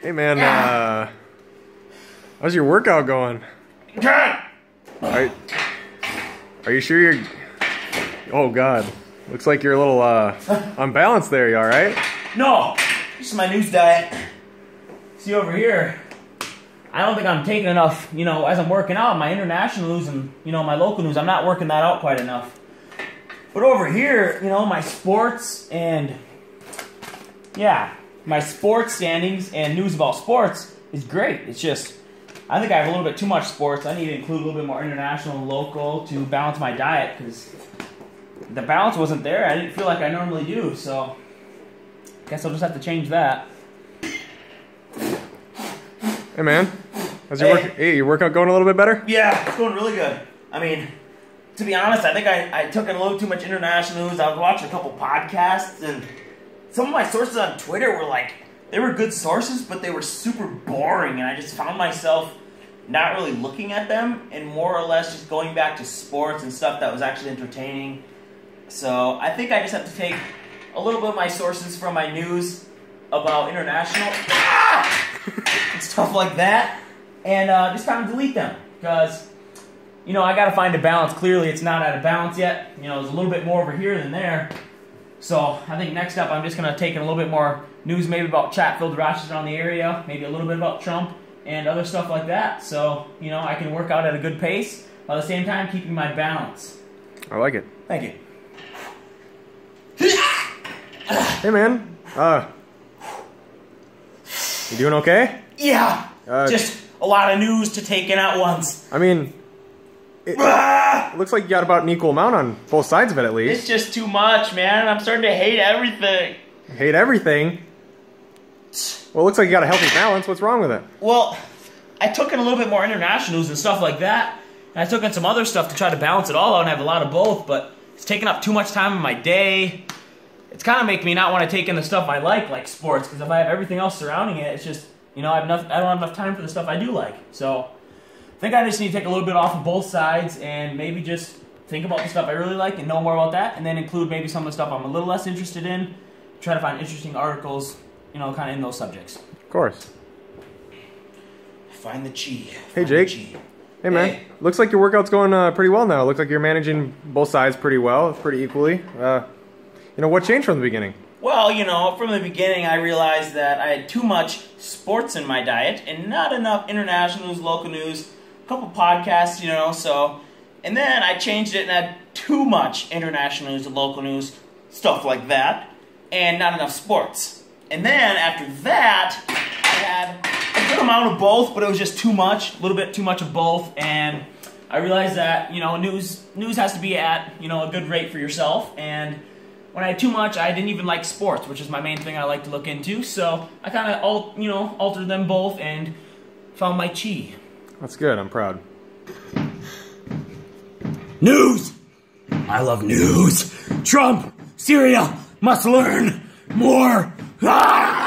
Hey man, how's your workout going? Are you sure you're... Oh god, looks like you're a little unbalanced there. You all right? No, this is my news diet. See over here, I don't think I'm taking enough, you know, as I'm working out, my international news and, you know, my local news, I'm not working that out quite enough. But over here, you know, my sports and, yeah, my sports standings and news about sports is great. It's just, I think I have a little bit too much sports. I need to include a little bit more international and local to balance my diet, because the balance wasn't there. I didn't feel like I normally do, so I guess I'll just have to change that. Hey man, how's your workout going a little bit better? Yeah, it's going really good. I mean, to be honest, I think I took in a little too much international news. I was watching a couple podcasts, and some of my sources on Twitter were like, they were good sources, but they were super boring, and I just found myself not really looking at them, and more or less just going back to sports and stuff that was actually entertaining. So I think I just have to take a little bit of my sources from my news about international and stuff like that, and just kind of delete them, because, you know, I got to find a balance. Clearly it's not at a balance yet. You know, there's a little bit more over here than there. So I think next up I'm just going to take in a little bit more news, maybe about Chatfield, Rochester on the area, maybe a little bit about Trump and other stuff like that. So, you know, I can work out at a good pace while at the same time keeping my balance. I like it. Thank you. Hey man, you doing okay? Yeah, just a lot of news to take in at once. I mean, it looks like you got about an equal amount on both sides of it at least. It's just too much, man. I'm starting to hate everything. Hate everything? Well, it looks like you got a healthy balance. What's wrong with it? Well, I took in a little bit more international news and stuff like that, and I took in some other stuff to try to balance it all out and have a lot of both, but it's taking up too much time in my day. It's kind of making me not want to take in the stuff I like sports, because if I have everything else surrounding it, it's just, you know, I don't have enough time for the stuff I do like. So I think I just need to take a little bit off of both sides and maybe just think about the stuff I really like and know more about that, and then include maybe some of the stuff I'm a little less interested in, try to find interesting articles, you know, kind of in those subjects. Of course. Find the chi. Hey Jake. Hey man. Hey. Looks like your workout's going pretty well now. Looks like you're managing both sides pretty well, pretty equally. You know, what changed from the beginning? Well, you know, from the beginning I realized that I had too much sports in my diet and not enough international news, local news, a couple podcasts, you know, so... And then I changed it and had too much international news and local news, stuff like that, and not enough sports. And then after that, I had a good amount of both, but it was just too much, a little bit too much of both, and I realized that, you know, news has to be at, you know, a good rate for yourself, and when I had too much, I didn't even like sports, which is my main thing I like to look into, so I kind of, you know, altered them both and found my chi. That's good, I'm proud. News! I love news. Trump, Syria must learn more. Ah!